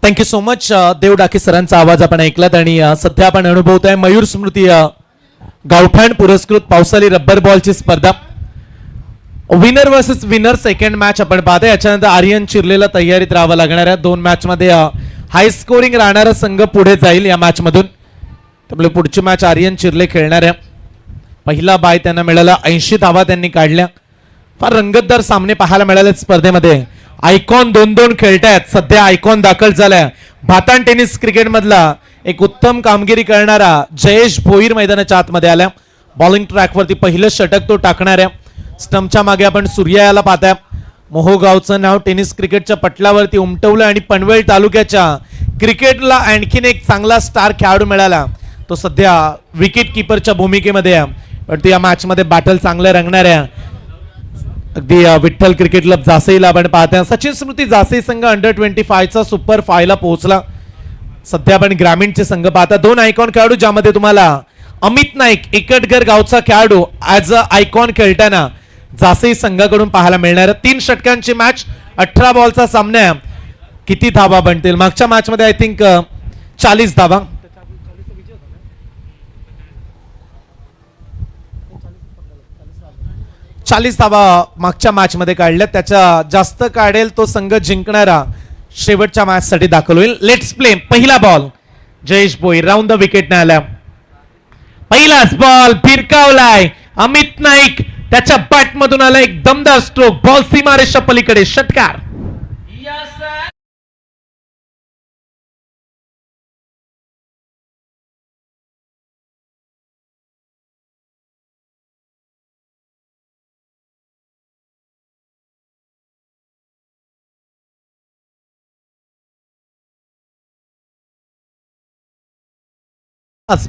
Thank you so much देव डाके सरांचा आवाज आपण ऐकलात आणि सध्या आपण अनुभवतोय मयूर स्मृती गावठाण पुरस्कृत पावसाळी रब्बर बॉलची स्पर्धा winner versus winner second match आपण पाहतोय. याच्यानंतर आर्यन चिरलेला तयारीत राहावं लागणार आहे. दोन मॅच मध्ये हाय स्कोरिंग राहणारा संघ पुढे जाईल या मॅच मधून. त्यामुळे पुढची मॅच आर्यन चिरले खेळणार आहे. पहिला बाय त्यांना मिळाला, 80 धावा त्यांनी काढल्या. फार रंगतदार सामने पाहायला मिळाले स्पर्धेमध्ये. आयकॉन 2-2 खेळतायत. सध्या आयकॉन दाखल झालाय. भातान टेनिस क्रिकेट मधला एक उत्तम कामगिरी करणारा जयेश भोईर मैदानाच्या आतमध्ये आल्या. बॉलिंग ट्रॅकवरती पहिलं षटक तो टाकणार आहे. स्टंपच्या मागे आपण सूर्या याला पाहताय. मोहोगावचं नाव टेनिस क्रिकेटच्या पटलावरती उमटवलं आणि पनवेल तालुक्याच्या क्रिकेटला आणखीन एक चांगला स्टार खेळाडू मिळाला. तो सध्या विकेट किपरच्या भूमिकेमध्ये आहे. पण तो या मॅच मध्ये बॅटल चांगलं रंगणार आहे. अगदी विठ्ठल क्रिकेट क्लब जासईला आपण पाहतोय. सचिन स्मृती जासई संघ अंडर-25 चा सुपर 5 ला पोहोचला. सध्या आपण ग्रामीणचे संघ पाहता. दोन आयकॉन खेळाडू ज्यामध्ये तुम्हाला अमित नाईक एकटगर गावचा खेळाडू ऍज अ आयकॉन खेळताना जासई संघाकडून पाहायला मिळणार. 3 षटकांची मॅच, 18 बॉलचा सामना. किती धावा बनतील? मागच्या मॅच मध्ये आय थिंक 40 धावा. मागच्या मॅच मध्ये काढल्या. त्याच्या जास्त काढेल तो संघ जिंकणारा शेवटच्या मॅच साठी दाखल होईल. Let's play. पहिला ball Jayesh Bhoir round the wicket ने आला. पहिलाच बॉल फिरकावलाय. अमित नाईक त्याच्या बॅट मधून आला एक दमदार स्ट्रोक. बॉल सीमारेषा पलीकडे. षटकार.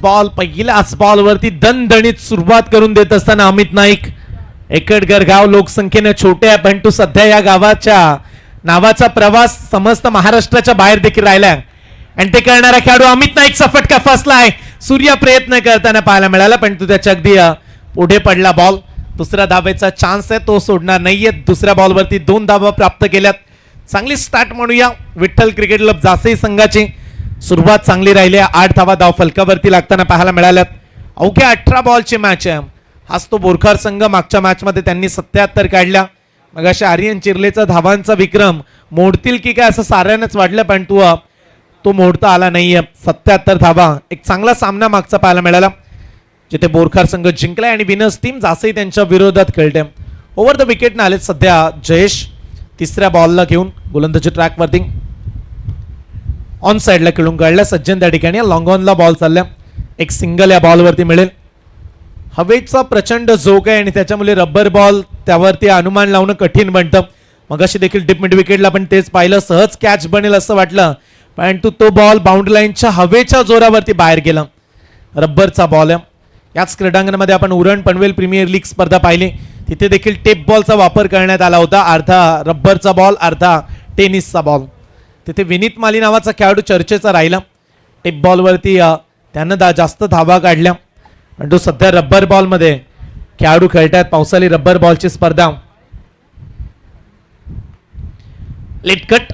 बॉल पहिल्याच बॉल वरती दणदणीत सुरुवात करून देत असताना अमित नाईक. एकटगर गाव लोकसंख्येने छोटे आहे, पण तो सध्या या गावाच्या नावाचा प्रवास समस्त महाराष्ट्राच्या बाहेर देखील राहिलाय. आणि ते करणारा खेळाडू अमित नाईकचा फटका फसलाय. सूर्या प्रयत्न करताना पाहायला मिळाला, पण तो त्याच्या अगदी पुढे पडला. बॉल दुसऱ्या धावेचा चान्स आहे, तो सोडणार नाहीये. दुसऱ्या बॉलवरती 2 धावा प्राप्त केल्यात. चांगली स्टार्ट म्हणूया विठ्ठल क्रिकेट क्लब जासई संघाची. सुरुवात चांगली राहिली. 8 धावा धाव फलकावरती लागताना पाहायला मिळाल्यात. अवघ्या 18 बॉलची मॅच आहे. हाच तो बोरखार संघ. मागच्या मॅच मध्ये त्यांनी 77 काढल्या. मग अशा आर्यन चिरलेचा धावांचा विक्रम मोडतील की काय असं साऱ्यांनाच वाटलं, पण तो मोडता आला नाहीये. 77 धावा. एक चांगला सामना मागचा पाहायला मिळाला, जिथे बोरखार संघ जिंकलाय आणि विनर्स टीम जासई त्यांच्या विरोधात खेळते. ओव्हर द विकेट आले सध्या जयेश. तिसऱ्या बॉलला घेऊन गोलंदाजी ट्रॅकवरती ऑन साइडला खेळून काढल्या. सज्जन त्या ठिकाणी लॉंग ऑनला बॉल चालल्या. एक सिंगल या बॉलवरती मिळेल. हवेचा प्रचंड झोक आहे आणि त्याच्यामुळे रब्बर बॉल त्यावरती अनुमान लावणं कठीण बनतं. मग अशी देखील डिप मिड विकेटला पण तेच पाहिलं. सहज कॅच बनेल असं वाटलं, परंतु तो बॉल बाउंड्री लाईनच्या हवेच्या जोरावरती बाहेर गेला. रब्बरचा बॉल आहे. याच क्रीडांगणामध्ये आपण उरण पनवेल प्रीमियर लीग स्पर्धा पाहिली. तिथे देखील टेप बॉलचा वापर करण्यात आला होता. अर्धा रब्बरचा बॉल, अर्धा टेनिसचा बॉल. तिथे विनीत माली नावाचा खेळाडू चर्चेचा राहिला. टेप बॉलवरती त्यानं जास्त धावा काढल्या, पण तो सध्या रब्बर बॉल मध्ये खेळाडू खेळतात. पावसाळी रब्बर बॉलची स्पर्धा. लेटकट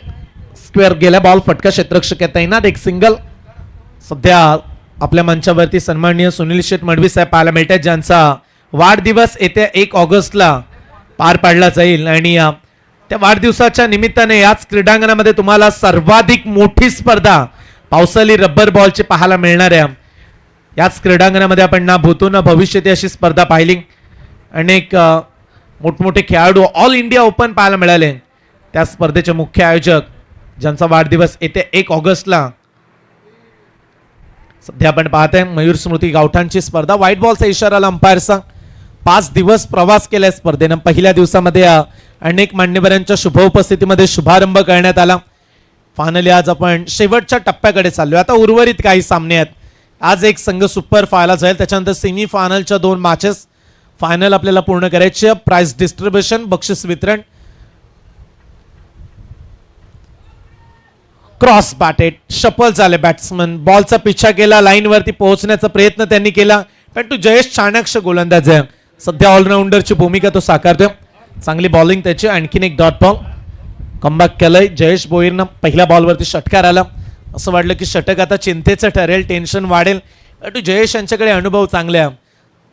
स्क्वेअर गेला. बॉल फटका क्षेत्ररक्षक तैनात. एक सिंगल. सध्या आपल्या मंचावरती सन्माननीय सुनील शेठ मडवी साहेब पाहायला मिळतात, ज्यांचा वाढदिवस येत्या 1 ऑगस्टला पार पाडला जाईल. आणि त्या वाढदिवसाच्या निमित्ताने याच क्रीडांगणामध्ये तुम्हाला सर्वाधिक मोठी स्पर्धा पावसाळी रब्बर बॉलची पाहायला मिळणार आहे. याच क्रीडांगणामध्ये आपण ना भूतो ना भविष्यती अशी स्पर्धा पाहिली. अनेक मोठमोठे खेळाडू ऑल इंडिया ओपन पाहायला मिळाले. त्या स्पर्धेचे मुख्य आयोजक ज्यांचा वाढदिवस येत्या 1 ऑगस्टला. सध्या आपण पाहतोय मयूर स्मृती गावठाणची स्पर्धा. व्हाईट बॉलचा इशारा अंपायरचा. 5 दिवस प्रवास केलाय स्पर्धेनं. पहिल्या दिवसामध्ये अनेक मान्यवरांच्या शुभ उपस्थितीमध्ये शुभारंभ करण्यात आला. फायनली आज आपण शेवटच्या टप्प्याकडे चाललोय. आता उर्वरित काही सामने आहेत. आज एक संघ सुपर 5 ला जाईल. त्याच्यानंतर सेमी फायनलच्या 2 मॅचेस. फायनल आपल्याला पूर्ण करायची. प्राइस डिस्ट्रीब्युशन, बक्षीस वितरण. क्रॉस बॅटेड शफल झाले बॅट्समन. बॉलचा पिछा केला. लाईन वरती पोहोचण्याचा प्रयत्न त्यांनी केला, पण तो जयेश चाणक्य गोलंदाज आहे. सध्या ऑलराऊंडरची भूमिका तो साकारतोय. चांगली बॉलिंग त्याची. आणखीन एक डॉट बॉल. कमबॅक केलंय जयेश भोईरनं. पहिल्या बॉलवरती षटकार आला. असं वाटलं की षटक आता चिंतेचं ठरेल, टेन्शन वाढेल. जयेश यांच्याकडे अनुभव चांगले आहे.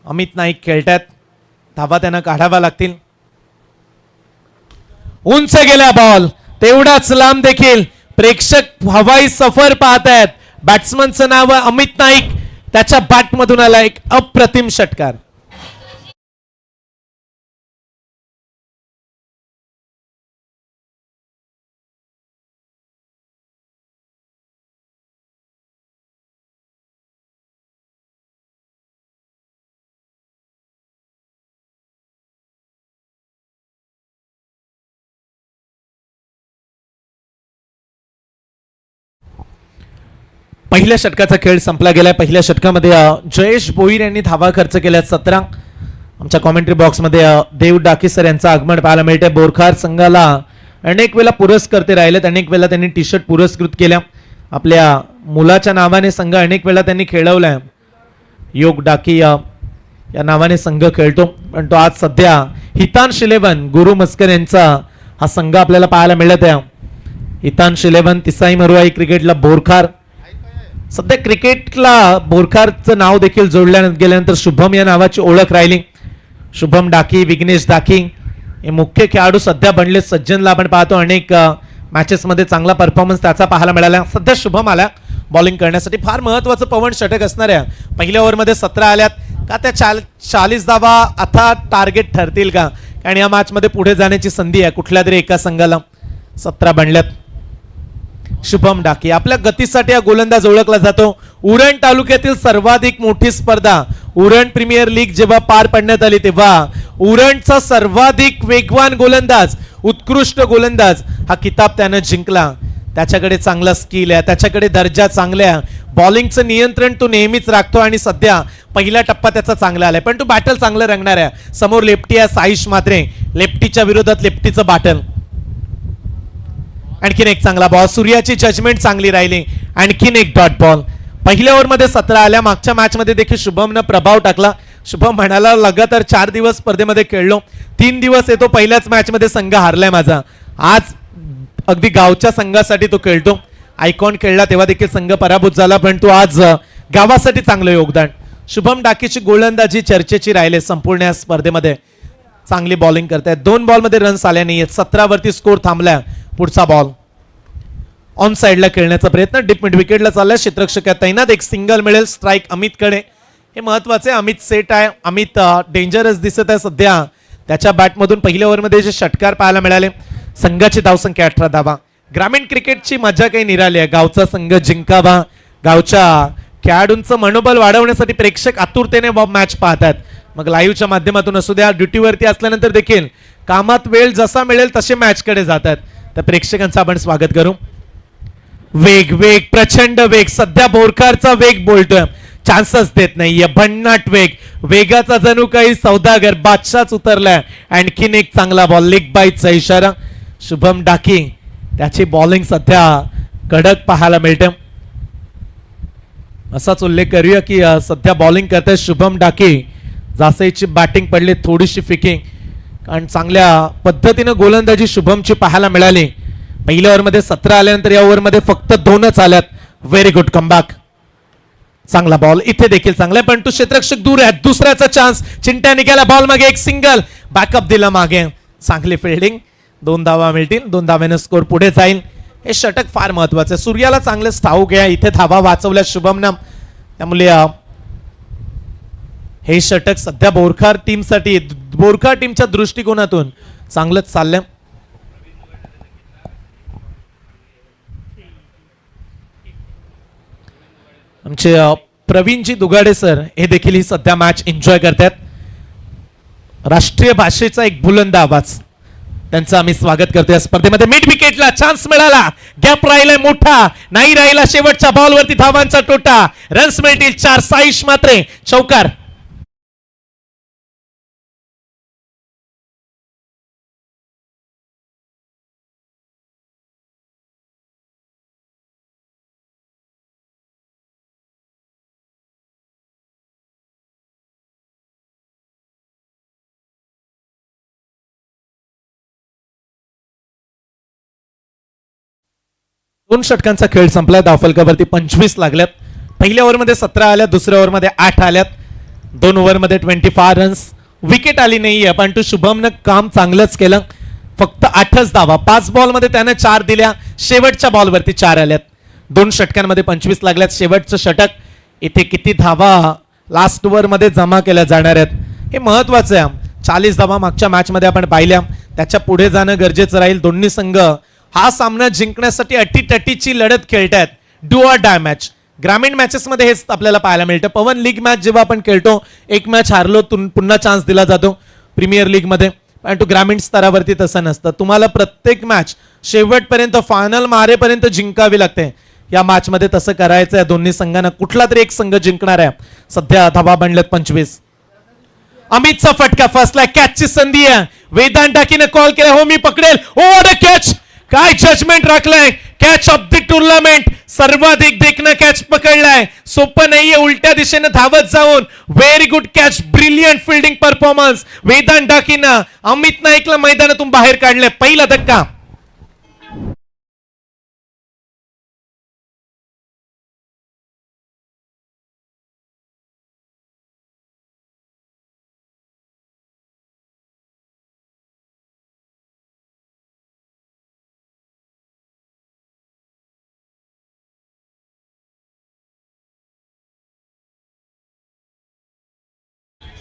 अमित नाईक खेळतात. धावा त्यांना काढावा लागतील. उंच गेला बॉल, तेवढाच लांब देखील. प्रेक्षक हवाई सफर पाहत आहेत. बॅट्समनचं नाव अमित नाईक, त्याच्या बॅटमधून आला एक अप्रतिम षटकार. पहिल्या षटकाचा खेळ संपला गेलाय. पहिल्या षटकामध्ये जयेश भोईर यांनी धावा खर्च केल्या 17. आमच्या कॉमेंट्री बॉक्समध्ये देव डाकी सर यांचं आगमन पाहायला मिळते. बोरखार संघाला अनेक वेळा पुरस्कर्ते राहिलेत, अनेक वेळा त्यांनी टी शर्ट पुरस्कृत केल्या. आपल्या मुलाच्या नावाने संघ अनेक वेळा त्यांनी खेळवलाय. योग डाकी या नावाने संघ खेळतो, पण तो आज सध्या हितांश 11 गुरु मस्कर यांचा हा संघ आपल्याला पाहायला मिळत आहे. हितांश 11 तिसाई मरुआई क्रिकेटला बोरखार. सध्या क्रिकेटला बोरखारचं नाव देखील जोडल्या गेल्यानंतर शुभम या नावाची ओळख राहिली. शुभम डाकी, विघ्नेश डाकी हे मुख्य खेळाडू सध्या बनले. सज्जनला आपण पाहतो अनेक मॅचेस मध्ये चांगला परफॉर्मन्स त्याचा पाहायला मिळाला. सध्या शुभम आला बॉलिंग करण्यासाठी. फार महत्वाचं पवन षटक असणार आहे. पहिल्या ओव्हरमध्ये 17 आल्यात का त्या 40 धावा आता टार्गेट ठरतील का? कारण या मॅच मध्ये पुढे जाण्याची संधी आहे कुठल्या तरी एका संघाला. 17 बनल्यात. शुभम डाकी आपल्या गतीसाठी हा गोलंदाज ओळखला जातो. उरण तालुक्यातील सर्वाधिक मोठी स्पर्धा उरण प्रीमियर लीग जेव्हा पार पडण्यात आली तेव्हा उरणचा सर्वाधिक वेगवान गोलंदाज, उत्कृष्ट गोलंदाज हा किताब त्यानं जिंकला. त्याच्याकडे चांगला स्किल आहे, त्याच्याकडे दर्जा चांगल्या, बॉलिंगचं नियंत्रण तो नेहमीच राखतो आणि सध्या पहिला टप्पा त्याचा चांगला आलाय. पण तो बॅटल चांगलं रंगणार आहे. समोर लेफ्टी आहे साईश मात्रे, लेफ्टीच्या विरोधात लेफ्टीचं बॅटल. आणखीन एक चांगला बॉल, सूर्याची जजमेंट चांगली राहिली. आणखीन एक डॉट बॉल. पहिल्या ओव्हरमध्ये 17 आल्या. मागच्या मॅच मध्ये देखील शुभमनं प्रभाव टाकला. शुभम म्हणाला लगातार 4 दिवस स्पर्धेमध्ये खेळलो, 3 दिवस येतो पहिल्याच मॅच मध्ये संघ हारलाय माझा. आज अगदी गावच्या संघासाठी तो खेळतो. आयकॉन खेळला तेव्हा देखील संघ पराभूत झाला, पण तो आज गावासाठी चांगलं योगदान. शुभम डाकीची गोलंदाजी चर्चेची राहिले संपूर्ण या स्पर्धेमध्ये. चांगली बॉलिंग करतायत. 2 बॉलमध्ये रन्स आल्या नाहीयेत. 17 वरती स्कोर थांबलाय. पुढचा बॉल ऑन साइडला खेळण्याचा प्रयत्न. डीप मिड विकेटला चाललाय. क्षेत्ररक्षक तैनात. एक सिंगल मिळेल. स्ट्राईक अमितकडे. हे महत्वाचे. अमित सेट आहे. अमित डेंजरस दिसत आहे सध्या. त्याच्या बॅटमधून पहिल्या ओव्हरमध्ये जे षटकार पाहायला मिळाले. संघाची धावसंख्या 18 धावा. ग्रामीण क्रिकेटची मजा काही निराली आहे. गावचा संघ जिंकावा, गावच्या खेळाडूंचं मनोबल वाढवण्यासाठी प्रेक्षक आतुरतेने मॅच पाहतात. मग लाईव्हच्या माध्यमातून असू द्या, ड्युटीवरती असल्यानंतर देखील कामात वेळ जसा मिळेल तसे मॅचकडे जातात. तर प्रेक्षकांचं आपण स्वागत करू. वेग वेग प्रचंड वेग. सध्या बोरखारचा वेग बोलतोय, चान्सच देत नाहीये. भन्नाट वेग, वेगाचा जणू काही सौदागर बादशाच उतरलाय. आणखीन एक चांगला बॉल, लेग बाईटचा इशारा. शुभम डाकी त्याची बॉलिंग सध्या कडक पाहायला मिळते. असाच उल्लेख करूया की सध्या बॉलिंग करते शुभम डाकी. जासईची बॅटिंग पडली, थोडीशी फिकिंग, कारण चांगल्या पद्धतीने गोलंदाजी शुभमची पाहायला मिळाली. पहिल्या ओव्हरमध्ये 17 आल्यानंतर या ओव्हरमध्ये फक्त 2च आल्यात. Very good comeback. चांगला बॉल इथे देखील चांगला, पण तो क्षेत्ररक्षक दूर आहे. दुसऱ्याचा चान्स. चिंट्या निघाला बॉल मागे. एक सिंगल, बॅकअप दिला मागे. चांगली फिल्डिंग. 2 धावा मिळतील. 2 धाव्याने स्कोर पुढे जाईल. हे षटक फार महत्वाचं आहे. सूर्याला चांगले ठाऊक आहे इथे धावा वाचवल्या शुभमनं. त्यामुळे हे षटक सध्या बोरखार टीमसाठी, बोरखार टीमच्या दृष्टिकोनातून चांगलंच चाललंय. आमचे प्रवीणजी दुगाडे सर हे देखील ही सध्या मॅच एन्जॉय करतात. राष्ट्रीय भाषेचा एक बुलंद आवाज, त्यांचं आम्ही स्वागत करतोय या स्पर्धेमध्ये. मिड विकेटला चान्स मिळाला. गॅप राहिलाय मोठा, नाही राहिला शेवटच्या बॉलवरती धावांचा तोटा. रन्स मिळतील 4. साईश मात्रे चौकार. 2 षटकांचा खेळ संपला. धावफलकावरती 25 लागल्यात. पहिल्या ओव्हरमध्ये 17 आल्यात, दुसऱ्या ओव्हरमध्ये 8 आल्यात. 2 ओव्हरमध्ये 25 रन्स. विकेट आली नाहीये, पण शुभमनं काम चांगलंच केलं. फक्त 8च धावा. 5 बॉलमध्ये त्यानं 4 दिल्या. शेवटच्या बॉलवरती 4 आल्यात. 2 षटकांमध्ये 25 लागल्यात. शेवटचं षटक इथे किती धावा लास्ट ओव्हरमध्ये जमा केल्या जाणार आहेत हे महत्वाचं आहे. 40 धावा मागच्या मॅच मध्ये आपण पाहिल्या. त्याच्या पुढे जाणं गरजेचं राहील. दोन्ही संघ हा सामना जिंकण्यासाठी अटीतटीची लढत खेळतायत. Do or die match. ग्रामीण मॅचेस मध्ये हेच आपल्याला पाहायला मिळतं. पवन लीग मॅच जेव्हा आपण खेळतो, एक मॅच हारलो पुन्हा चान्स दिला जातो प्रीमियर लीग मध्ये, पण ग्रामीण स्तरावरती तसं नसतं. तुम्हाला प्रत्येक मॅच शेवटपर्यंत फायनल मारेपर्यंत जिंकावी लागते. या मॅच मध्ये तसं करायचं आहे. दोन्ही संघांना कुठला तरी एक संघ जिंकणार आहे. सध्या धावा बनल्यात 25. अमितचा फटका फसलाय. कॅचची संधी आहे. वेदांत डाकीने कॉल केला, हो मी पकडेल. ओ कॅच. काय जजमेंट राखलंय. Catch of the tournament. सर्वाधिक देखणं कॅच पकडलाय. सोपं नाहीये उलट्या दिशेने धावत जाऊन. Very good catch. Brilliant fielding performance. वेदांत डाकीनं अमित नाईकला मैदानातून बाहेर काढले. पहिला धक्का.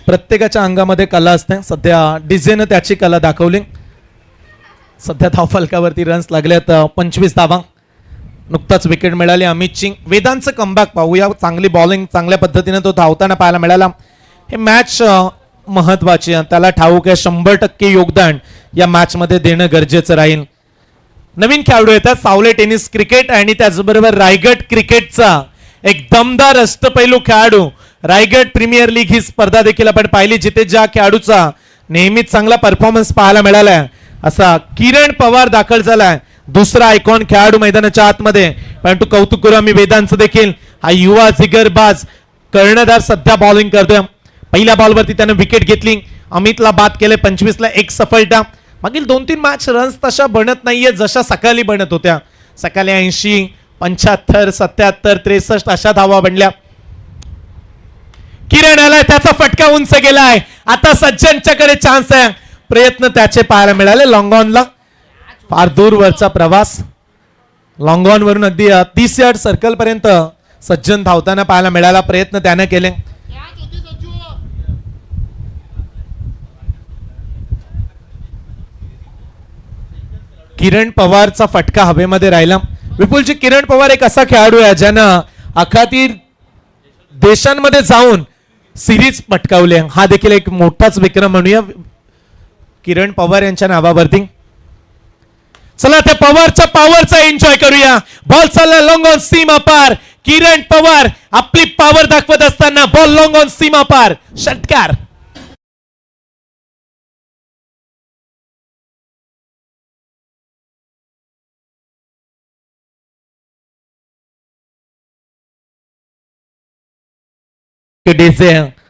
प्रत्येकाच्या अंगामध्ये कला असते. सध्या डीजेनं त्याची कला दाखवली. सध्या धावफलकावरती रन्स लागल्यात 25 धावा. नुकताच विकेट मिळाली अमितची. वेदांतचं कमबॅक पाहूया. चांगली बॉलिंग, चांगल्या पद्धतीने तो धावताना पाहायला मिळाला. हे मॅच महत्वाची आहे. त्याला ठाऊक आहे 100% योगदान या मॅच मध्ये देणं गरजेचं राहील. नवीन खेळाडू येतात. सावले टेनिस क्रिकेट आणि त्याचबरोबर रायगड क्रिकेटचा एक दमदार अष्टपैलू खेळाडू. रायगड प्रीमियर लीग ही स्पर्धा देखील आपण पाहिली, जिथे ज्या खेळाडूचा नेहमीच चांगला परफॉर्मन्स पाहायला मिळालाय असा किरण पवार दाखल झालाय. दुसरा आयकॉन खेळाडू मैदानाच्या आतमध्ये. परंतु कौतुक करू आम्ही वेदांचं देखील. हा युवा जिगरबाज कर्णधार सध्या बॉलिंग करतोय. पहिल्या बॉलवरती त्यानं विकेट घेतली. अमितला बाद केले. 25 ला एक सफलता. मागील 2-3 मॅच रन्स तशा बनत नाहीये जशा सकाळी बनत होत्या. सकाळी 80, 75, 77, 63 अशा धावा बनल्या. किरण आलाय. त्याचा फटका उंच गेलाय. आता सज्जनच्याकडे चान्स आहे. प्रयत्न त्याचे पाहायला मिळाले. लॉंग ऑनला फार दूरवरचा प्रवास. लॉंग ऑन वरून अगदी 30 यार्ड सर्कल पर्यंत सज्जन धावताना पाहायला मिळाला. प्रयत्न त्याने केले. किरण पवारचा फटका हवेमध्ये राहिला. विपुलजी, किरण पवार एक असा खेळाडू आहे ज्यानं अखातीर देशांमध्ये जाऊन सिरीज पटकावले. हा देखील एक मोठाच विक्रम म्हणूया किरण पवार यांच्या नावावरती. चला त्या पवारच्या पॉवरचा एन्जॉय करूया. बॉल चालला लॉंग ऑन सीमा पार. किरण पवार आपली पॉवर दाखवत असताना बॉल लॉंग ऑन सीमा पार. षटकार.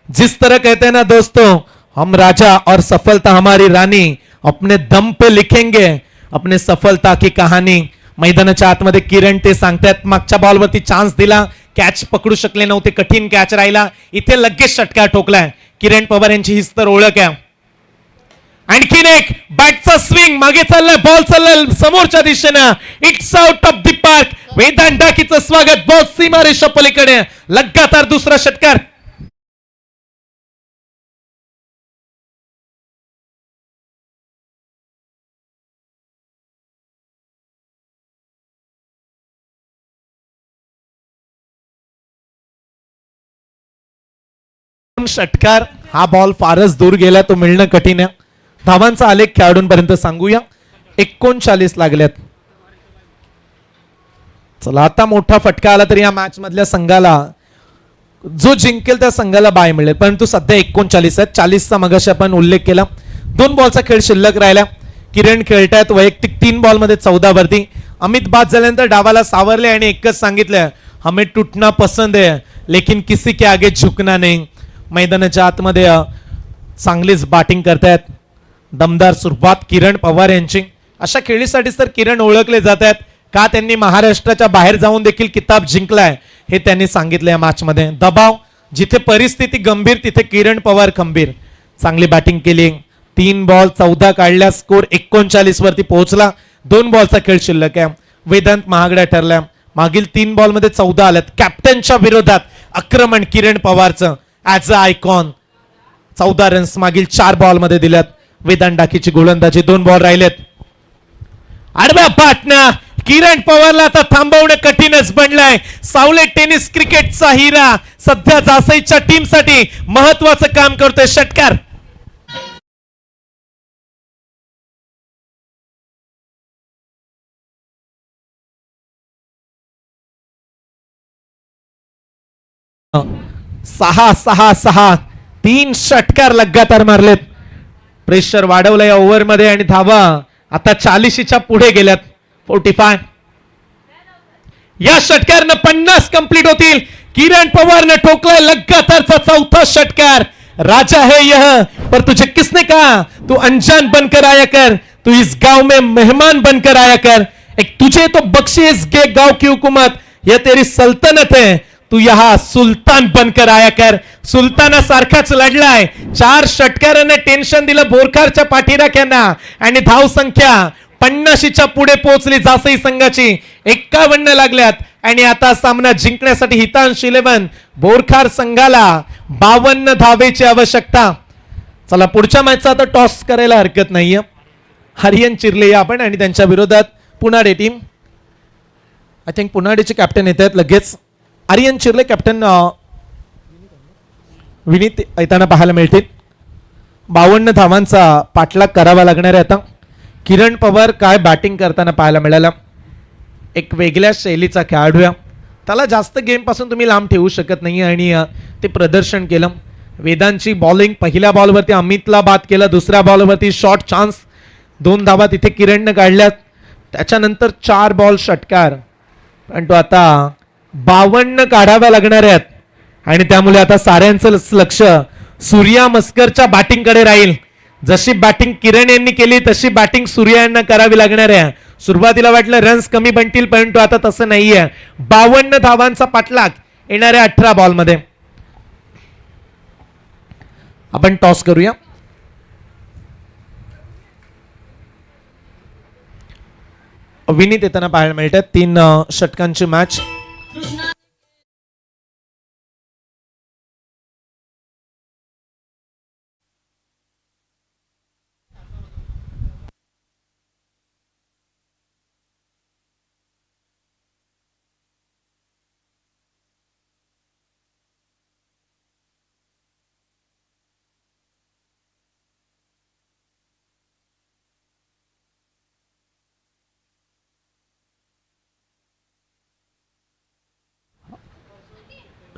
जिस तरह कहते हैं ना दोस्तों, हम राजा और सफलता हमारी रानी, अपने दम पे लिखेंगे अपने सफलता की कहाणी. मैदानाच्या आतमध्ये किरण ते सांगतात. मागच्या बॉलवरती चान्स दिला, कॅच पकडू शकले नव्हते. कठीण कॅच राहिला. इथे लगेच षटकार ठोकलाय. किरण पवार यांची हीच तर ओळख आहे. आणखीन एक बॅटचा स्विंग. मागे चाललाय. बॉल चाललाय समोरच्या दिशेनं. It's out of the park. Vedant डाकीचं स्वागत. बॉल सीमारेषा पलीकडे. लगातार दुसरा षटकार. षटकार. हा बॉल फारच दूर गेला. तो मिळणं कठीण आहे. धावांचा आलेख खेळाडूंपर्यंत सांगूया. 39 लागल्यात. चला आता मोठा फटका आला तरी या मॅच मधल्या संघाला, जो जिंकेल त्या संघाला बाय मिळेल. परंतु सध्या 39 आहेत. 40चा मगाशी आपण उल्लेख केला. 2 बॉलचा खेळ शिल्लक राहिला. किरण खेळतायत वैयक्तिक 3 बॉल मध्ये 14 वरती. अमित बाद झाल्यानंतर डावाला सावरले आणि एकच सांगितलं, हमें टूटना पसंद है लेकिन किसी के आगे झुकना नहीं. मैदानाच्या आतमध्ये चांगलीच बॅटिंग करतायत. दमदार सुरुवात किरण पवार यांची. अशा खेळीसाठीच तर किरण ओळखले जात आहेत. का त्यांनी महाराष्ट्राच्या बाहेर जाऊन देखील किताब जिंकलाय हे त्यांनी सांगितलं या मॅच मध्ये. दबाव, जिथे परिस्थिती गंभीर तिथे किरण पवार खंबीर. चांगली बॅटिंग केली. 3 बॉल 14 काढल्या, स्कोर 39 वरती पोहोचला. 2 बॉलचा खेळ शिल्लक आहे. वेदांत महागड्या ठरल्या. मागील 3 बॉल मध्ये 14 आल्यात. कॅप्टनच्या विरोधात आक्रमण किरण पवारचं ऍज अ आयकॉन. 14 रन्स मागील 4 बॉल मध्ये दिल्यात. वेदांत डाकीची गोलंदाजी. 2 बॉल राहिलेत. आडव्या पाटना किरण पवारला आता थांबवणं कठीणच बनलंय. सावलेट टेनिस क्रिकेटचा हिरा सध्या जासईच्या टीम साठी महत्वाचं काम करतोय. षटकार सहा सहा सहा 3 षटकार लगातार मारलेत. प्रेशर वाढवलं या ओव्हर मध्ये आणि धावा आता 40च्या पुढे गेल्यात. 45. या षटकारनं 50 कंप्लीट होतील. किरण पवारने ठोकलाय लगातारचा 4था षटकार. राजा है यह पर तुझे किसने कहा तू अनजान बनकर आया कर, तू इस गांव में मेहमान बनकर आया कर. एक तुझे तो बख्शिश गे गांव की हुकूमत, यह तेरी सल्तनत है, तू यहा सुलतान बनकर आया कर. सुलताना सारखाच लढलाय. 4 षटकाराने टेन्शन दिलं बोरखारच्या पाठीराख्यांना आणि धाव संख्या 50च्या पुढे पोहोचली जासई संघाची. 51 लागल्यात आणि आता सामना जिंकण्यासाठी हितांश 11 बोरखार संघाला 52 धावेची आवश्यकता. चला पुढच्या मॅचचा आता टॉस करायला हरकत नाहीये. हरियन चिरले आपण आणि त्यांच्या विरोधात पुनाडे टीम. आय थिंक पुनाडेचे कॅप्टन येत आहेत लगेच. आर्यन चिरले कॅप्टन विनीत येताना पाहायला मिळतील. 52 धावांचा पाठलाग करावा लागणार आहे आता. किरण पवार काय बॅटिंग करताना पाहायला मिळाला. एक वेगळ्या शैलीचा खेळाडू आहे. त्याला जास्त गेम पासून तुम्ही लांब ठेवू शकत नाही आणि ते प्रदर्शन केलं. वेदांची बॉलिंग पहिल्या बॉलवरती अमितला बाद केलं. दुसऱ्या बॉलवरती शॉर्ट चान्स 2 धावा तिथे किरणनं काढल्यात. त्याच्यानंतर 4 बॉल षटकार. पण तो आता 52 काढाव्या लागणार आहेत आणि त्यामुळे आता साऱ्यांचं लक्ष सूर्या मस्करच्या बॅटिंगकडे राहील. जशी बॅटिंग किरण यांनी केली तशी बॅटिंग सूर्या यांना करावी लागणार आहे. सुरुवातीला वाटलं रन्स कमी बनतील परंतु आता तसं नाहीये. 52 धावांचा पाठलाग येणाऱ्या 18 बॉल मध्ये. आपण टॉस करूया. विनीत येताना पाहायला मिळतात. 3 षटकांची मॅच.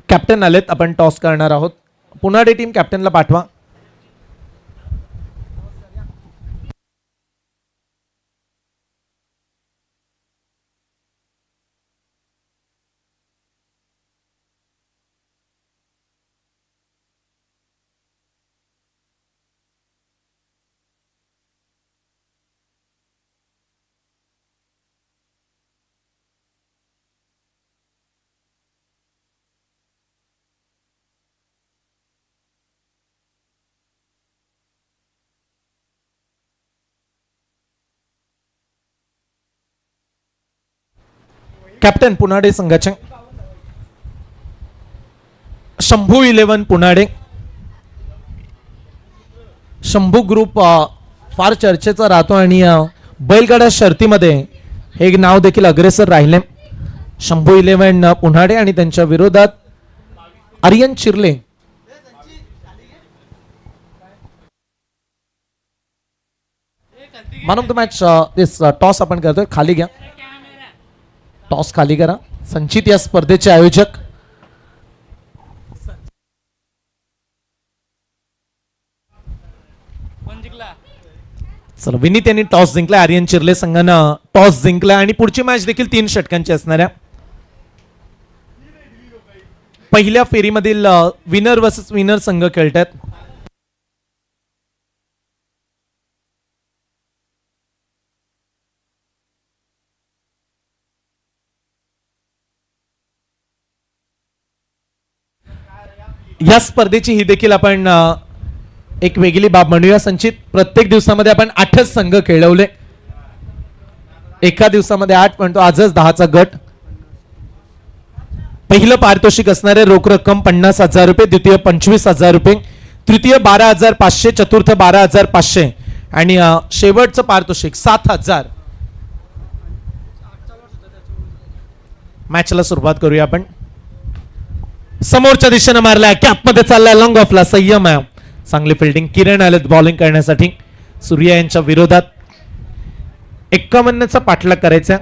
कॅप्टन आलेत. आपण टॉस करणार आहोत. पुनाडे टीम कॅप्टनला पाठवा. कॅप्टन पुनाडे संघाचे. शंभू 11 पुनाडे. शंभू ग्रुप फार चर्चेचा राहतो आणि बैलगाडा शर्तीमध्ये हे नाव देखील अग्रेसर राहिले. शंभू 11 पुनाडे आणि त्यांच्या विरोधात आर्यन चिरले. Man of the match toss आपण करतोय. खाली घ्या. टॉस खाली करा. संचित या स्पर्धेचे आयोजक. चला विनीत यांनी टॉस जिंकला. आर्यन चिरले संघानं टॉस जिंकला आणि पुढची मॅच देखील 3 षटकांची असणाऱ्या. पहिल्या फेरीमधील विनर वर्सेस विनर संघ खेळतात. या स्पर्धेची ही देखील आपण एक वेगळी बाब म्हणूया संचित. प्रत्येक दिवसामध्ये आपण 8च संघ खेळवले, एका दिवसामध्ये 8 म्हणतो, आजच 10चा गट. पहिलं पारितोषिक असणारे रोख रक्कम 50,000 रुपये, द्वितीय 25,000 रुपये, तृतीय 12,500, चतुर्थ 12,500 आणि शेवटचं पारितोषिक 7,000. मॅचला सुरुवात करूया आपण. समोरच्या दिशेने मारलाय, कॅप मध्ये चाललाय, लॉंग ऑफला संयम आहे, चांगली फिल्डिंग. किरण आलेत बॉलिंग करण्यासाठी सूर्या यांच्या विरोधात. 51चा पाठलाग करायचा.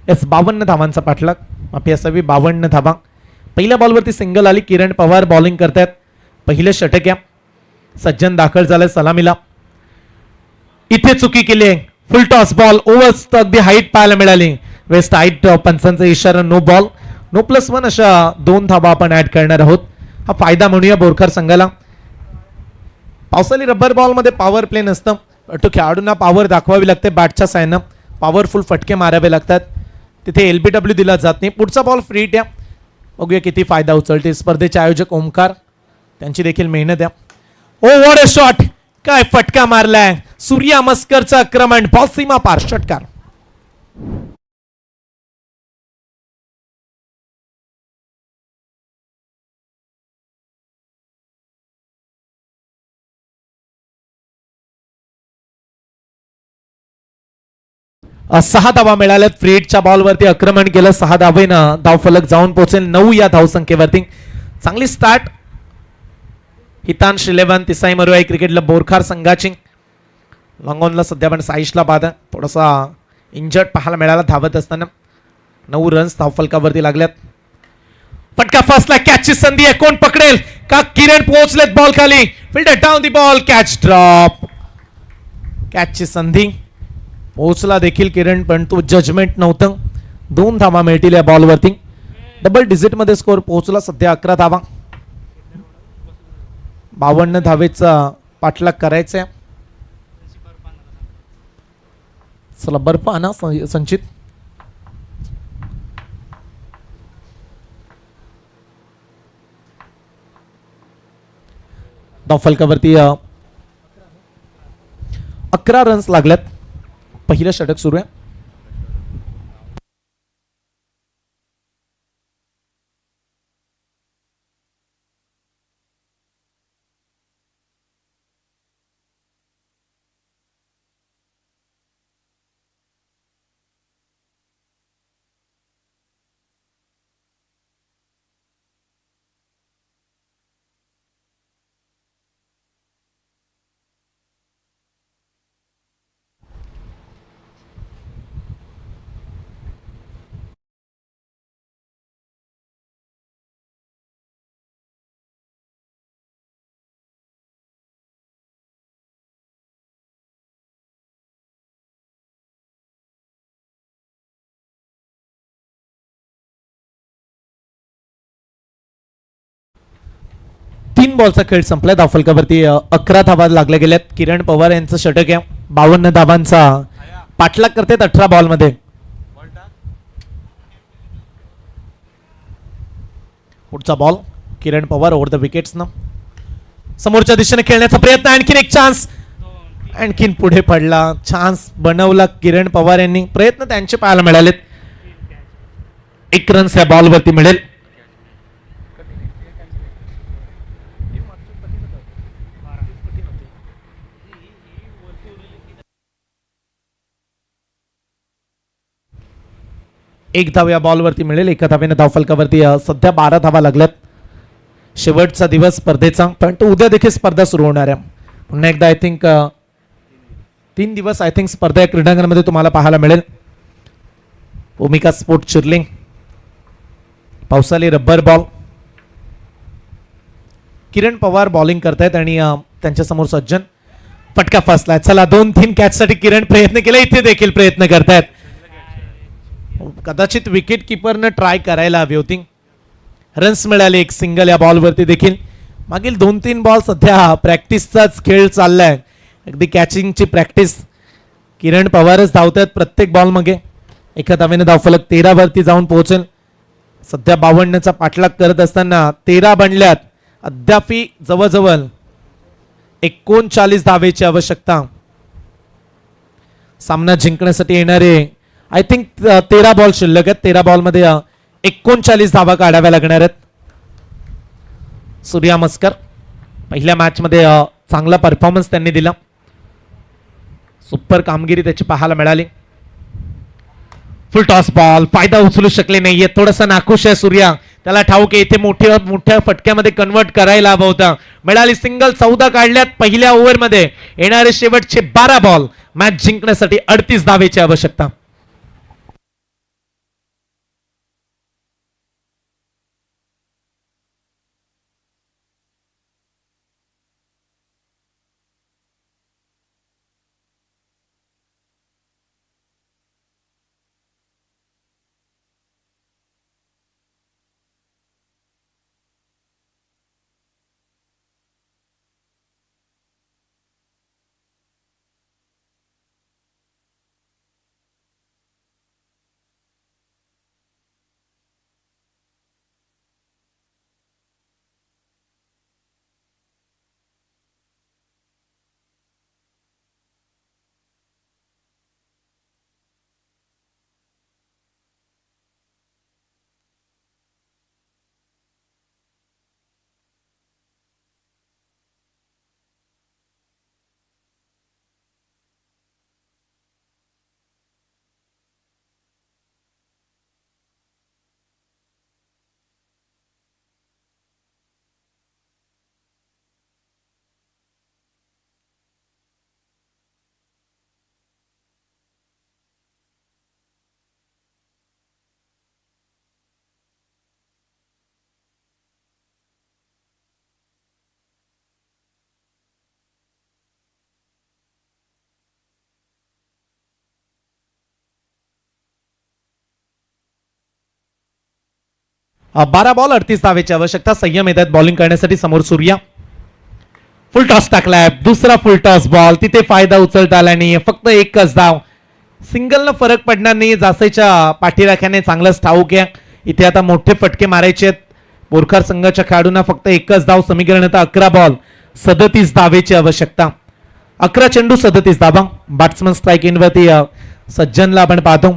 52 धावांचा पाठलाग, माफी असावी, 52 धावा. पहिल्या बॉलवरती सिंगल आली. किरण पवार बॉलिंग करतायत. पहिले षटक या. सज्जन दाखल झालाय सलामीला. इथे चुकी केली आहे. फुल टॉस बॉल, ओव्हर अगदी हाईट पाहायला मिळाली. वेस्ट हाईट, पंचांचा इशारा, नो बॉल. नो +1 अशा 2 धावा आपण ऍड करणार आहोत. हा फायदा म्हणूया बोरकर संघाला. पावसाळी रबर बॉल मध्ये पॉवर प्ले नसतं, तो खेळाडूंना पॉवर दाखवावी लागते. बॅटच्या सायनं पॉवरफुल फटके मारावे लागतात, तिथे LBW दिला जात नाही. पुढचा बॉल फ्री ट्या, बघूया किती फायदा उचलते. स्पर्धेचे आयोजक ओमकार, त्यांची देखील मेहनत आहे. ओ व्हॉट अ शॉट, काय फटका मारलाय. सूर्या मस्करचं आक्रमण, बॉल सीमा पार, षटकार. सहा धावा मिळाल्यात. फ्रीडच्या बॉलवरती आक्रमण केलं, 6 धावेनं धावफलक जाऊन पोहोचेल 9 या धावसंख्येवरती. चांगली स्टार्ट. हितांश 11 तिसाई मरुआई क्रिकेटला बोरखार संघाची. लॉंगॉनला सध्या पण साईशला बाद आहे, थोडासा इंजर्ड पाहायला मिळाला धावत असताना. 9 रन्स धावफलकावरती लागल्यात. फटका फसला, कॅचची संधी आहे, कोण पकडेल का. किरण पोहोचलेत बॉल खाली. Fielder down the ball, catch drop. कॅचची संधी पोहोचला देखील किरण, पण तो जजमेंट नव्हतं. 2 धावा मिळतील या बॉलवरती. डबल डिजिट मध्ये स्कोर पोहोचला सध्या 11 धावा. 52 धावेचा पाठलाग करायचा. चला बर्फ आणा संचित. धावफलकावरती 11 रन्स लागल्यात. पहिलं षटक सुरू आहे. तीन बॉलचा खेळ संपला. धावफलकावरती 11 धावा लागल्या गेल्यात. किरण पवार यांचं षटक आहे. 52 धावांचा पाठलाग करतात 18 बॉल मध्ये. पुढचा ball Kiran Pawar over the wickets ना. समोरच्या दिशेने खेळण्याचा प्रयत्न, आणखीन एक चान्स, आणखीन पुढे पडला. चान्स बनवला किरण पवार यांनी. प्रयत्न त्यांचे पाहायला मिळालेत. 1 रन्स या बॉलवरती मिळेल. एक धाव या बॉलवरती मिळेल. एका धावेने धावफलकावरती सध्या 12 धावा लागल्यात. शेवटचा दिवस स्पर्धेचा, पण तो उद्या देखील स्पर्धा सुरू होणार आहे. पुन्हा एकदा आय थिंक 3 दिवस आय थिंक स्पर्धा या क्रीडांगणामध्ये तुम्हाला पाहायला मिळेल. भूमिका स्पोर्ट चिर्लिंग, पावसाळी रबर बॉल. किरण पवार बॉलिंग करतायत आणि त्यांच्या समोर सज्जन. फटका फसलाय. चला 2-3 कॅच साठी किरण प्रयत्न केला, इथे देखील प्रयत्न करतायत. कदाचित विकेट किपरनं ट्राय करायला हवी होती. रन्स मिळाले, 1 सिंगल या बॉलवरती देखील. मागील 2-3 बॉल सध्या प्रॅक्टिसचाच खेळ चाललाय, अगदी कॅचिंगची प्रॅक्टिस. किरण पवारच धावतात प्रत्येक बॉल मागे. एका धावेने धावफलक 13 वरती जाऊन पोहोचेल. सध्या 52चा पाठलाग करत असताना 13 बनल्यात. अद्याप जवळजवळ 39 धावेची आवश्यकता. सामना जिंकण्यासाठी येणारे आय थिंक 13 बॉल शिल्लक आहेत. 13 बॉल मध्ये 39 धावा काढाव्या लागणार आहेत. सूर्या मस्कर पहिल्या मॅच मध्ये चांगला परफॉर्मन्स त्यांनी दिला. सुपर कामगिरी त्याची पाहायला मिळाली. फुल टॉस बॉल, फायदा उचलू शकले नाहीये. थोडासा नाखुश आहे सूर्या. त्याला ठाऊक आहे इथे मोठ्या फटक्यामध्ये कन्वर्ट करायला हवं होतं. मिळाली सिंगल. 14 काढल्यात पहिल्या ओव्हरमध्ये. येणारे शेवटचे 12 बॉल. मॅच जिंकण्यासाठी 38 धावेची आवश्यकता. बारा बॉल 38 धावेची आवश्यकता. संयम येतात बॉलिंग करण्यासाठी. समोर सूर्या. फुल टॉस टाकलाय. दुसरा फुल टॉस बॉल. तिथे फायदा उचलता आला नाही. फक्त एकच धाव. सिंगलनं फरक पडणार नाही. जासेच्या पाठीराख्याने चांगलंच ठाऊक आहे इथे आता मोठे फटके मारायचे आहेत. बोरखार संघाच्या खेळाडूंना फक्त एकच धाव. समीकरण आता 11 बॉल 37 धावेची आवश्यकता. 11 चेंडू 37 धावा. बॅट्समन स्ट्राईक इन वरती सज्जनला आपण पाहतो.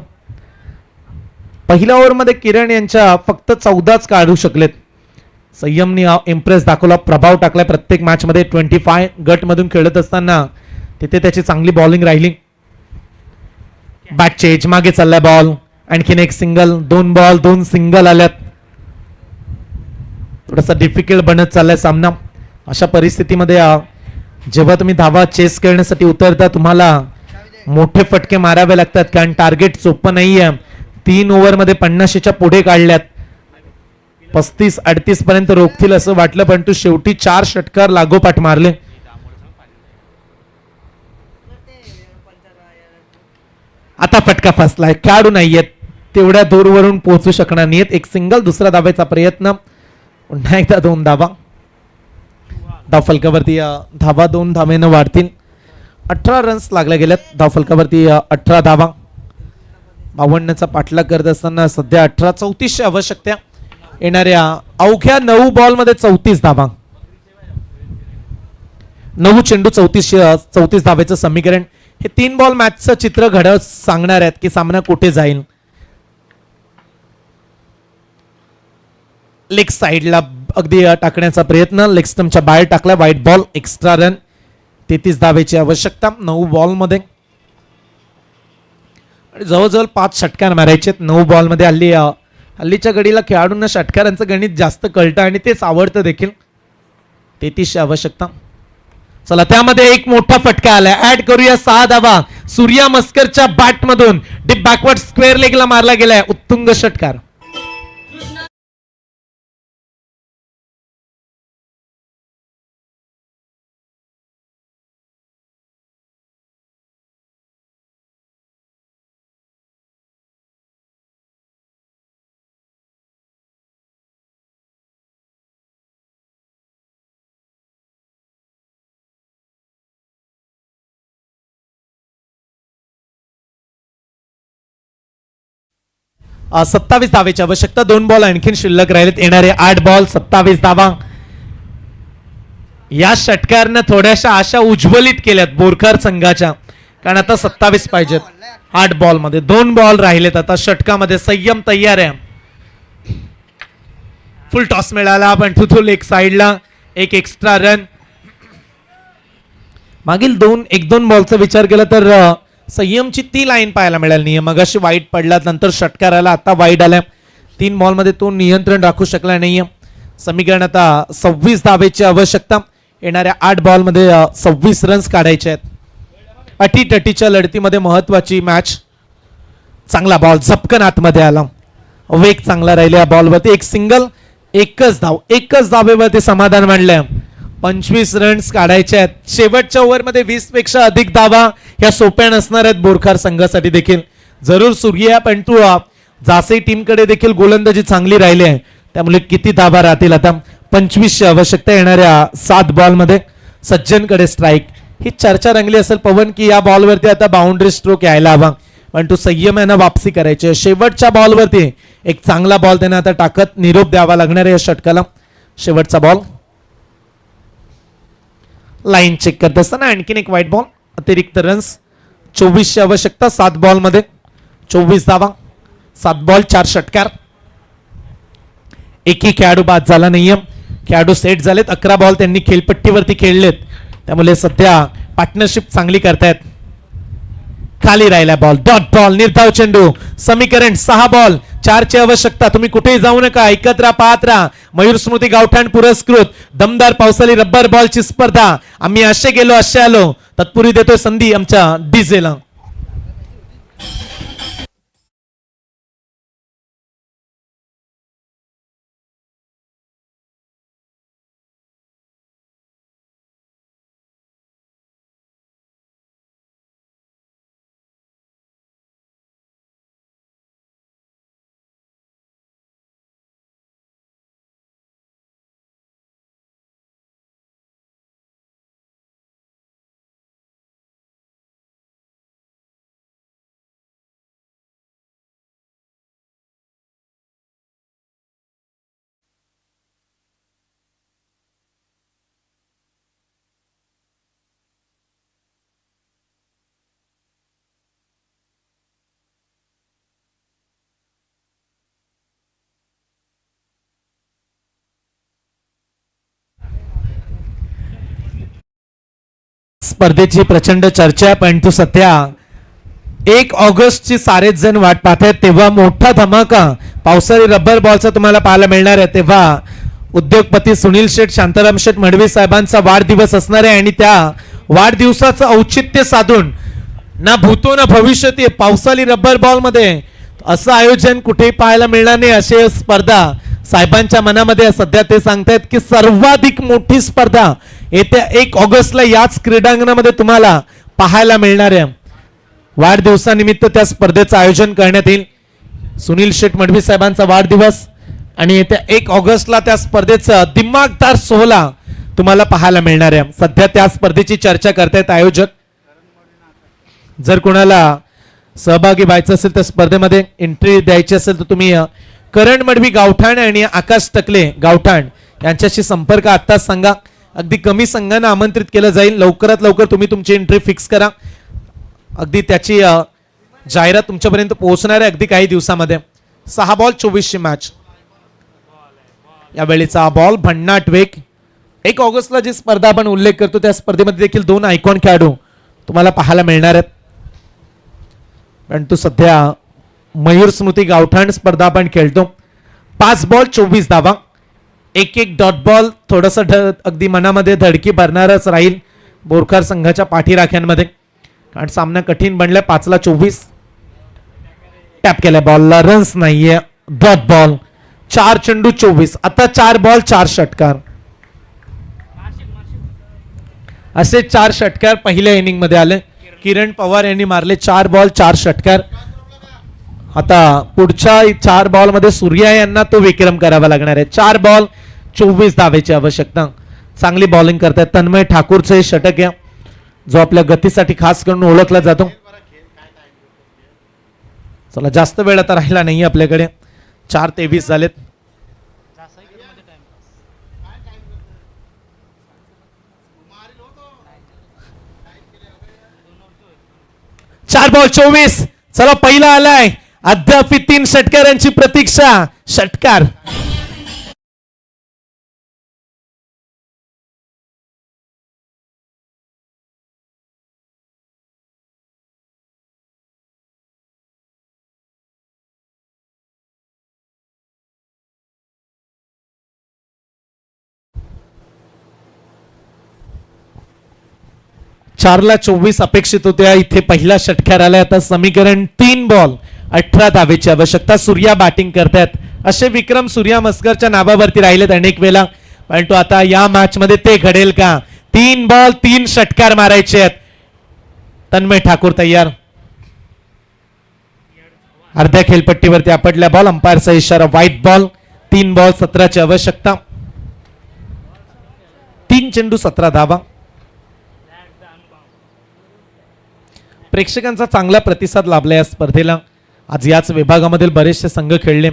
पहिल्या ओव्हरमध्ये किरण यांच्या फक्त 14च काढू शकलेत. संयमनी इम्प्रेस दाखवला. प्रभाव टाकलाय प्रत्येक मॅच मध्ये. 25 गट मधून खेळत असताना तिथे त्याची चांगली बॉलिंग राहिली. Bat change. मागे चाललाय बॉल. आणखीन एक सिंगल. 2 बॉल 2 सिंगल आल्यात. थोडासा डिफिकल्ट बनत चाललाय सामना. अशा परिस्थितीमध्ये जेव्हा तुम्ही धावा चेस करण्यासाठी उतरता तुम्हाला मोठे फटके मारावे लागतात कारण टार्गेट सोपं नाहीये. 3 ओव्हरमध्ये 50च्या पुढे काढल्यात. 35-38 पर्यंत रोखतील असं वाटलं परंतु शेवटी 4 षटकार लागोपाठ मारले. आता फटका फसलाय. खेळाडू नाहीयेत तेवढ्या दूरवरून पोहोचू शकणार नाहीयेत. एक सिंगल. दुसरा धावायचा प्रयत्न. पुन्हा एकदा 2 धावा. धावफलकावरती धावा 2 धावेनं वाढतील. 18 रन्स लागल्या गेल्यात. धावफलकावरती 18 धावा. 52चा पाठलाग करत असताना सध्या 18. 34ची आवश्यकता. येणाऱ्या अवघ्या 9 बॉल मध्ये 34 धावा. 9 चेंडू 34 धावेचं समीकरण. हे 3 बॉल मॅचचं चित्र घडत सांगणार आहेत की सामना कुठे जाईल. लेग साइडला अगदी टाकण्याचा प्रयत्न. लेग स्टंपच्या बाहेर टाकला. White ball. Extra run. 33 धावेची आवश्यकता 9 बॉल मध्ये. जवळजवळ 5 षटकार मारायचे 9 बॉल मध्ये. हल्लीच्या घडीला खेळाडूंना षटकारांचं गणित जास्त कळतं आणि तेच आवडतं देखील. 33ची आवश्यकता. चला त्यामध्ये एक मोठा फटका आलाय. ऍड करूया 6 धावा. सूर्या मस्करच्या बॅट मधून डीप बॅकवर्ड स्क्वेअर लेगला मारला गेलाय. उत्तुंग षटकार. 27 धावेची आवश्यकता. 2 बॉल आणखीन शिल्लक राहिलेत. येणारे 8 बॉल 27 धावा. या षटकारानं थोड्याशा आशा उज्ज्वलित केल्यात बोरकर संघाच्या, कारण आता 27 पाहिजेत 8 बॉल मध्ये. 2 बॉल राहिलेत आता षटकामध्ये. संयम तयार आहे. फुल टॉस मिळाला पण टू लेग साइडला. एक एक्स्ट्रा रन. मागील 1-2 बॉलचा विचार केला तर संयमची ती लाईन पाहायला मिळाली नाही. मगाशी वाईट पडला, नंतर षटकार आला, आता वाईट आल्या. 3 बॉल मध्ये तो नियंत्रण राखू शकला नाहीये. समीकरण आता 26 धावेची आवश्यकता. येणाऱ्या 8 बॉल मध्ये 26 रन्स काढायचे आहेत. अटीतटीच्या लढतीमध्ये महत्वाची मॅच. चांगला बॉल झपकन आतमध्ये आला. वेग चांगला राहिला या बॉलवरती. एक सिंगल, एकच धावेवरती समाधान मांडलंय. 25 रन्स काढायचे आहेत. शेवटच्या ओव्हरमध्ये 20 पेक्षा अधिक धावा ह्या सोप्या नसणार आहेत बोरकर संघासाठी देखील. जरूर सूर्या पण तू जासे टीमकडे देखील गोलंदाजी चांगली राहिली आहे, त्यामुळे किती धावा राहतील आता. 25ची आवश्यकता. येणाऱ्या 7 बॉल मध्ये सज्जनकडे स्ट्राईक. ही चर्चा रंगली असेल पवन की या बॉलवरती आता बाउंड्री स्ट्रोक यायला हवा, पण तो संयम यांना वापसी करायची. शेवटच्या बॉलवरती एक चांगला बॉल त्यांना आता टाकत निरोप द्यावा लागणार आहे या षटकाला. शेवटचा बॉल. लाईन चेक करत असताना आणखीन एक व्हाईट बॉल. अतिरिक्त रन्स. 24ची आवश्यकता 7 बॉल मध्ये. 24 धावा. 7 बॉल 4 षटकार. एकही खेळाडू बाद झाला नाहीये. खेळाडू सेट झालेत. 11 बॉल त्यांनी खेळपट्टीवरती खेळलेत, त्यामुळे सध्या पार्टनरशिप चांगली करतायत. खाली राहिला बॉल. Dot ball. निर्धाव चेंडू. समीकरण 6 बॉल 4 ची आवश्यकता. तुम्ही कुठेही जाऊ नका, एकत्र पाहत राहा. मयूर स्मृती गावठाण पुरस्कृत दमदार पावसाळी रब्बर बॉलची स्पर्धा. आम्ही असे गेलो असे आलो. तत्पूर्वी देतोय संधी आमच्या डीजेला. स्पर्धेची प्रचंड चर्चा, पण तो सध्या 1 ऑगस्टची सारेच जण वाट पाहतात, तेव्हा मोठा धमाका पावसाळी रब्बर बॉलचा तुम्हाला पाहायला मिळणार आहे. तेव्हा उद्योगपती सुनील शेठ शांताराम शेठ मडवी साहेबांचा वाढदिवस असणार आहे आणि त्या वाढदिवसाचं औचित्य साधून ना भूतो ना भविष्यती पावसाळी रब्बर बॉल मध्ये असं आयोजन कुठेही पाहायला मिळणार नाही. अशी स्पर्धा साहेबांच्या मनामध्ये सध्या ते सांगतायत की सर्वाधिक मोठी स्पर्धा येत्या 1 ऑगस्टला याच क्रीडांगणामध्ये तुम्हाला पाहायला मिळणार आहे. वाढदिवसानिमित्त त्या स्पर्धेचं आयोजन करण्यात येईल. सुनील शेठ मडवी साहेबांचा वाढदिवस आणि येत्या 1 ऑगस्टला त्या स्पर्धेचा दिमागदार सोहळा तुम्हाला पाहायला मिळणार आहे. सध्या त्या स्पर्धेची चर्चा करतायत आयोजक. जर कोणाला सहभागी व्हायचं असेल तर स्पर्धेमध्ये एंट्री द्यायची असेल तर तुम्ही करण मडवी गावठाण आणि आकाश टकले गावठाण यांच्याशी संपर्क आत्ताच सांगा. अगदी कमी संघांना आमंत्रित केलं जाईल. लवकरात लवकर तुम्ही तुमची एंट्री फिक्स करा. अगदी त्याची जाहिरात तुमच्यापर्यंत पोहोचणार आहे अगदी काही दिवसामध्ये. 6 बॉल 24ची मॅच. यावेळीचा बॉल भन्नाट वेग. 1 ऑगस्टला जी स्पर्धा आपण उल्लेख करतो त्या स्पर्धेमध्ये देखील 2 आयकॉन खेळाडू तुम्हाला पाहायला मिळणार आहेत. परंतु सध्या मयूर स्मृती गावठाण स्पर्धा आपण खेळतो. 5 बॉल 24 धावा. 1 डॉट बॉल. थोडस अगदी मनामध्ये धडकी भरणारच राहील बोरकर संघाच्या पाठीराख्यांमध्ये, कारण सामना कठीण बनलाय. 5ला 24. टॅप केलाय बॉलला. रन्स नाहीये. Dot ball. 4 चेंडू 24. आता 4 बॉल 4 षटकार. असे 4 षटकार पहिल्या इनिंग मध्ये आले. किरण पवार यांनी मारले 4 बॉल 4 षटकार. आता पुढच्या 4 बॉल मध्ये सूर्या यांना तो विक्रम करावा लागणार आहे. 4 बॉल 24 धावेची आवश्यकता. चांगली बॉलिंग करतात. तन्मय ठाकूरचं हे षटक आहे जो आपल्या गतीसाठी खास करून ओळखला जातो. चला जास्त वेळ आता राहिला नाही आपल्याकडे, 4:23 झालेत. 4 बॉल 24. चला पहिला आलाय, अद्याप 3 षटकारांची प्रतीक्षा. षटकार चारला 24 अपेक्षित होत्या. इथे पहिला षटकार आलाय. आता समीकरण 3 बॉल 18 धावेची आवश्यकता. सूर्या बॅटिंग करतायत. असे विक्रम सूर्या मस्करच्या नावावरती राहिलेत अनेक वेळा, परंतु आता या मॅच मध्ये ते घडेल का? 3 बॉल 3 षटकार मारायचे आहेत. तन्मय ठाकूर तयार. अर्ध्या खेळपट्टीवरती आपटल्या बॉल. अंपायरचा इशारा व्हाईट बॉल. 3 बॉल 17ची आवश्यकता. 3 चेंडू 17 धावा. प्रेक्षकांचा चांगला प्रतिसाद लाभला या स्पर्धेला. आज याच विभागामधील बरेचसे संघ खेळले.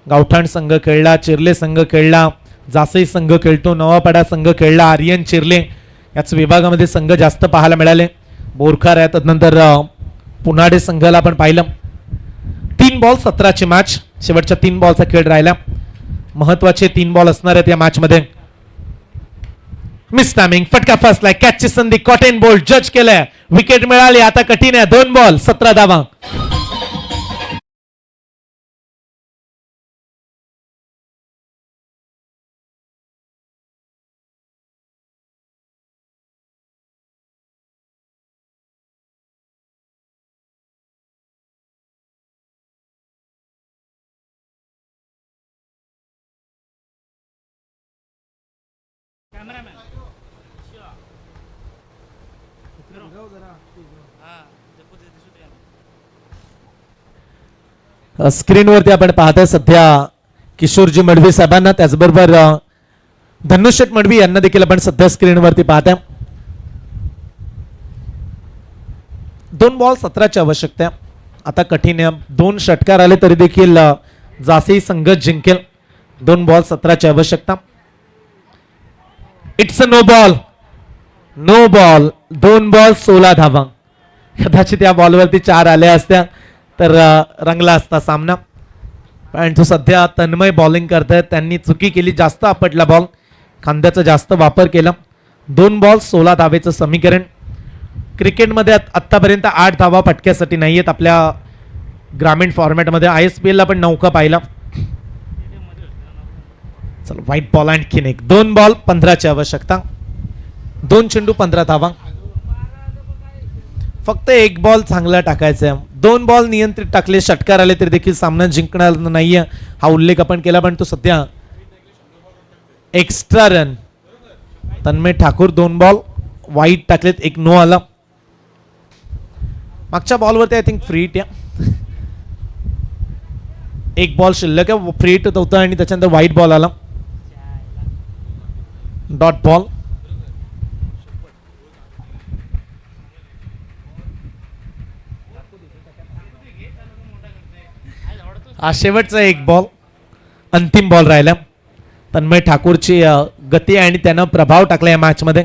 गावठाण संघ खेळला, चिर्ले संघ खेळला, जासई संघ खेळतो, नवापाडा संघ खेळला, आर्यन चिर्ले याच विभागामध्ये संघ जास्त पाहायला मिळाले. बोरखार आहे, त्यानंतर पुनाडे संघाला आपण पाहिलं. 3 बॉल 17ची मॅच. शेवटच्या 3 बॉलचा खेळ राहिला. महत्वाचे 3 बॉल असणार आहेत या मॅच मध्ये. मिस टायमिंग, फटका फसलाय, कॅचची संधी, कॉटन बॉल जज केलाय, विकेट मिळाली. आता कठीण आहे. 2 बॉल 17 धावा. स्क्रीनवरती आपण पाहतोय सध्या किशोरजी मडवी साहेबांना, त्याचबरोबर धनुष्यट मडवी यांना देखील आपण सध्या स्क्रीनवरती पाहतोय. 2 बॉल 17ची आवश्यकता. आता कठीण आहे. 2 षटकार आले तरी देखील जासई संघ जिंकेल. 2 बॉल 17ची आवश्यकता. It's a no ball. No ball. 2 ball 16 धावा. कदाचित या बॉलवरती 4 आल्या असत्या तर रंगला असता सामना. परंतु सध्या तन्मय बॉलिंग करतायत. त्यांनी चुकी केली, जास्त आपटला बॉल, खांद्याचा जास्त वापर केला. 2 बॉल 16 धावेचं समीकरण. क्रिकेटमध्ये आतापर्यंत 8 धावा फटक्यासाठी नाही आहेत. आपल्या ग्रामीण फॉर्मॅटमध्ये ISPL ला पण 9 का पाहिला. चला व्हाईट बॉल आणखीन एक. 2 बॉल 15ची आवश्यकता. 2 चेंडू 15 धावा. फक्त 1 बॉल चांगला टाकायचा आहे. 2 बॉल नियंत्रित टाकले, षटकार आले तरी देखील सामना जिंकणार नाहीये हा उल्लेख आपण केला. पण तो सध्या extra run. Tanmay Thakur 2 ball wide टाकलेत, 1 नो आला. मागच्या बॉलवरती आय थिंक फ्री हिट या 1 बॉल शिल्लक आहे. फ्री हिट होता आणि त्याच्यानंतर व्हाईट बॉल आला. Dot ball. हा शेवटचा 1 बॉल, अंतिम बॉल राहिला. तन्मय ठाकूरची गती आणि त्यानं प्रभाव टाकला या मॅच मध्ये.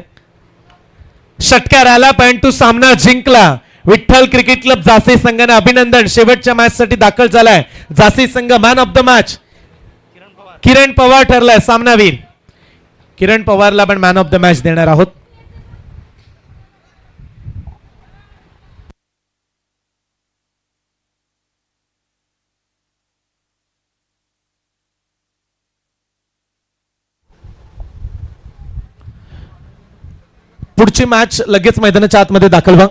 षटकार आला परंतु सामना जिंकला. विठ्ठल क्रिकेट क्लब जासई संघाने अभिनंदन. शेवटच्या मॅच साठी दाखल झालाय जासई संघ. मॅन ऑफ द मॅच किरण पवार ठरलाय सामनावीर. किरण पवारला आपण मॅन ऑफ द मॅच देणार आहोत. पुढची मॅच लगेच मैदानाच्या आतमध्ये दाखल व्हा.